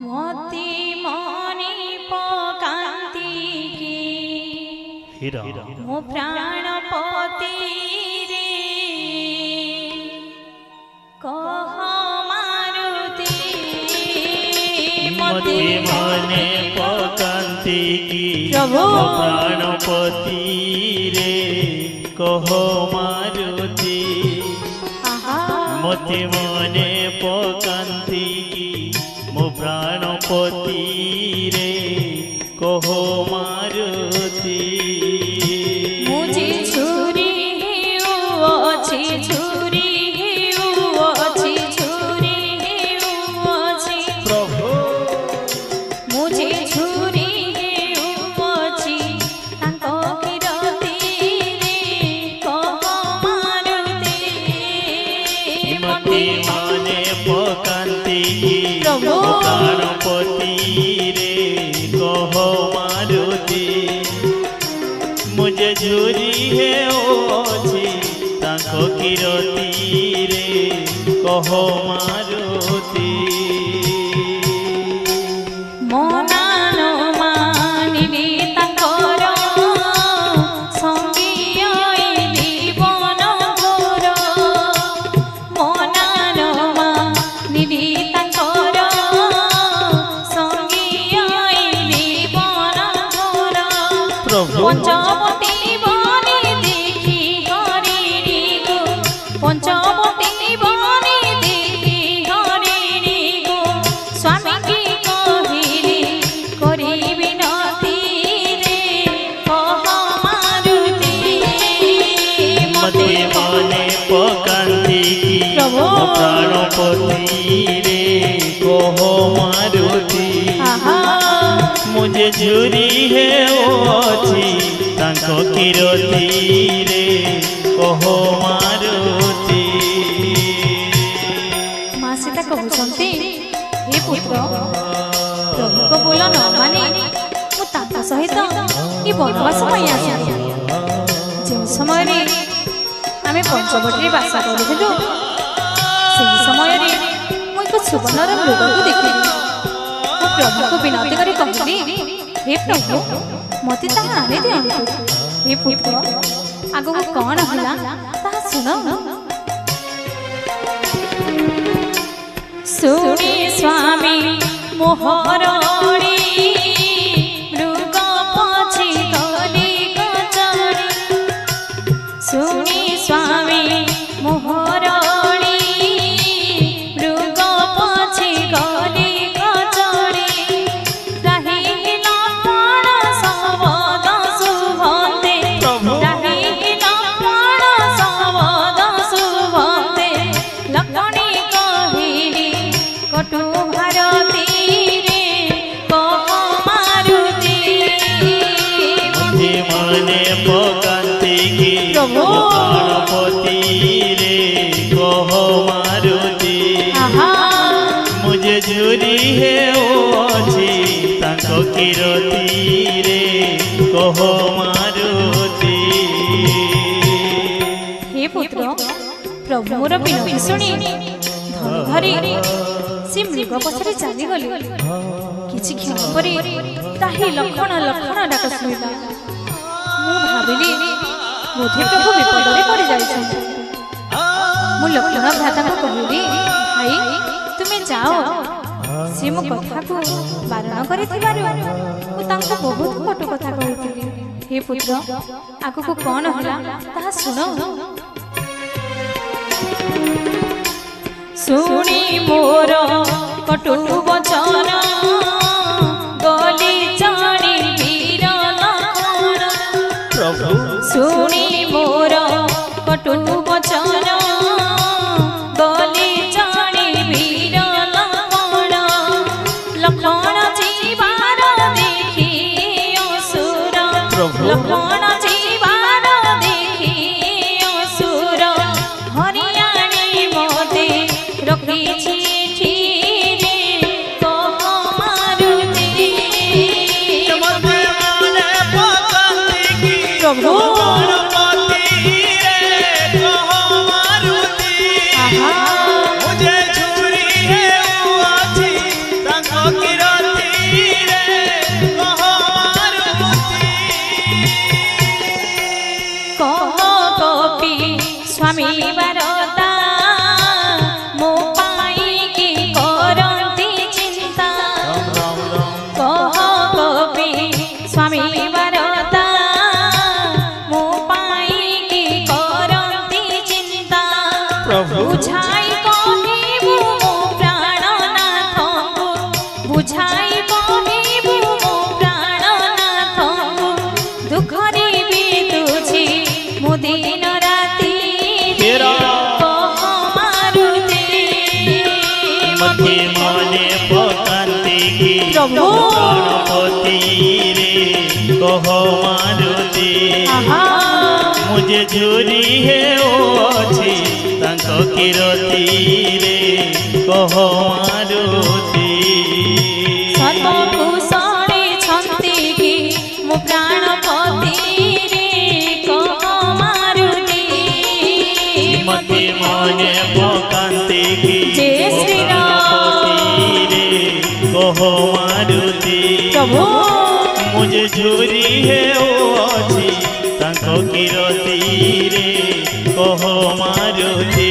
मोती मणि पकांती की हीरा मो प्राणपति रे कह मारुति मोती मणि पकांती की प्रभु प्राणपति रे कह मारुति मोती मणि पकांती की मो प्राणपति रे कह मारुति मुझे छुरी अच्छी छुरी अच्छी छुरी अच्छी प्रभु मुझे छुरी अच्छी तांको किरती रे कह मारुति मोती मणि पकांती की प्रभु प्राणपति रे कह मारुति मुझे झुरी है ओछी ताको किरती रे कह मारुति मोनानो मानिबी तांकर संगी जीवन घोर मोनानो मानिबी तांकर संगी जीवन घोर प्रभु पंचवटी बनी देखी हरिणी गो पंचवटी बनी देखी हरिणी गो स्वामी की कहिली करी विनती रे कह मारुति मोती मणि पकांती की प्रभु प्राणपति रे कह मारुति आहा मुझे झुरी है ओछी ताको किरती रे कह मारुति माँ सीता कहते हे पुत्र प्रभु को बोल न माने मु तांका सहित ये बनवास पाई आसी जो समय रे आमे पंचवटी बास करूथिलु से समय रे मु एक सुवर्णर मृग को देखली मु प्रभु को विनती करी कहली हे प्रभु मते ता आने दियंतु हे पुत्र आगो को कौन होला ता सुनो सुनी स्वामी मोहरणी मृग पछी गली गचरी सुनी स्वामी मोहरणी मृग पछी गली गचरी राही लक्ष्मण सबद सुभन्ते राही लक्ष्मण सबद सुभन्ते लक्ष्मणी कहिली कटु भारती रे कह मारुति मोती मणि पकांती की प्रभु प्राणपति रे कह मारुति आहा मुझे झुरी है ओछी ताको किरती रे कह मारुति हे पुत्र प्रभु मोर विनती शुणी धन धरी से मृग पछरे चली गले किछि क्षण परे ताही लक्षण लक्षण डाक सुनिला मु भाबिली बोधे प्रभु विपदरे पड़ जाइछन मु लक्षण भ्राता को कहली भाई तुमे जाओ से मो कथा को बारण करिथिबारु मु तांको बहुत कटु कथा कहिथिली हे पुत्र आगु को कोन होला ताहा सुनो सुनी मोर कटु वचन गली चढ़ी वीर लक्ष्मण प्रभु सुनी मोर कटु वचन गली चढ़ी वीर लक्ष्मण लक्ष्मण जीवार देखी असुर प्रभु लक्ष्मण जीवार देखी असुर हरियाणी मोते रखी प्रभु मुझे झुरी है ओछी ताको प्रभु गणपति रे कह मारुति आहा मुझे झुरी हे अछि तांक किरती रे कह मारुति सर्वभूषणे छन्ति कि मो प्राणपति रे कह मारुति मते मने पकान्ति कि जय श्री राम रे कह मारुति प्रभु मुझे झुरी हे अछि तांक किरती रे कह मारुति